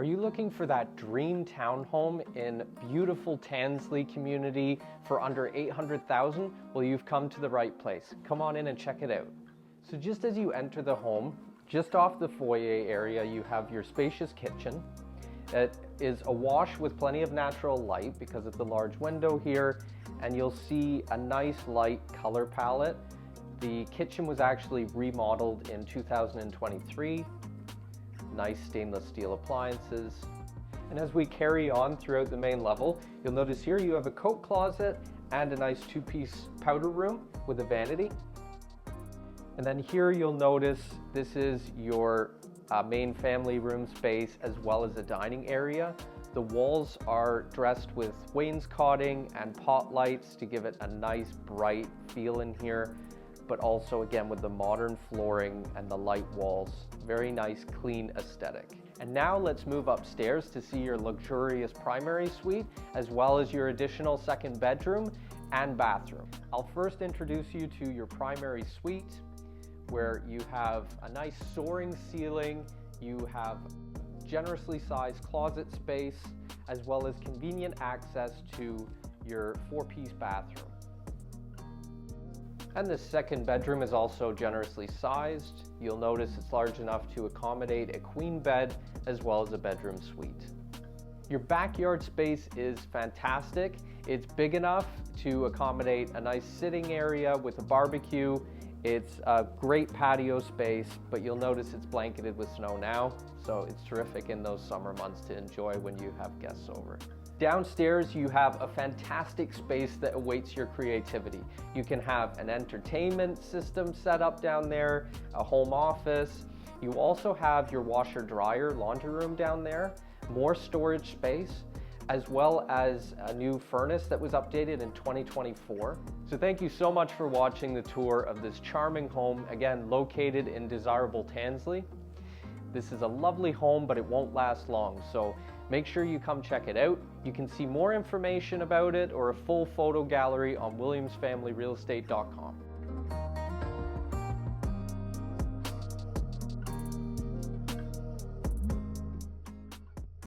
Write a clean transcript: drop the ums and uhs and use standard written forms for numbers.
Are you looking for that dream townhome in beautiful Tansley community for under $800,000? Well, you've come to the right place. Come on in and check it out. So just as you enter the home, just off the foyer area, you have your spacious kitchen. It is awash with plenty of natural light because of the large window here, and you'll see a nice light color palette. The kitchen was actually remodeled in 2023. Nice stainless steel appliances. And as we carry on throughout the main level, you'll notice here you have a coat closet and a nice two-piece powder room with a vanity. And then here you'll notice this is your main family room space as well as a dining area. The walls are dressed with wainscoting and pot lights to give it a nice bright feel in here, but also again with the modern flooring and the light walls. Very nice, clean aesthetic. And now let's move upstairs to see your luxurious primary suite, as well as your additional second bedroom and bathroom. I'll first introduce you to your primary suite, where you have a nice soaring ceiling, you have generously sized closet space, as well as convenient access to your four-piece bathroom. And the second bedroom is also generously sized. You'll notice it's large enough to accommodate a queen bed as well as a bedroom suite. Your backyard space is fantastic. It's big enough to accommodate a nice sitting area with a barbecue. It's a great patio space, but you'll notice it's blanketed with snow now, so it's terrific in those summer months to enjoy when you have guests over. Downstairs, you have a fantastic space that awaits your creativity. You can have an entertainment system set up down there, a home office. You also have your washer dryer laundry room down there, more storage space, as well as a new furnace that was updated in 2024. So thank you so much for watching the tour of this charming home, again, located in desirable Tansley. This is a lovely home, but it won't last long, so make sure you come check it out. You can see more information about it or a full photo gallery on williamsfamilyrealestate.com.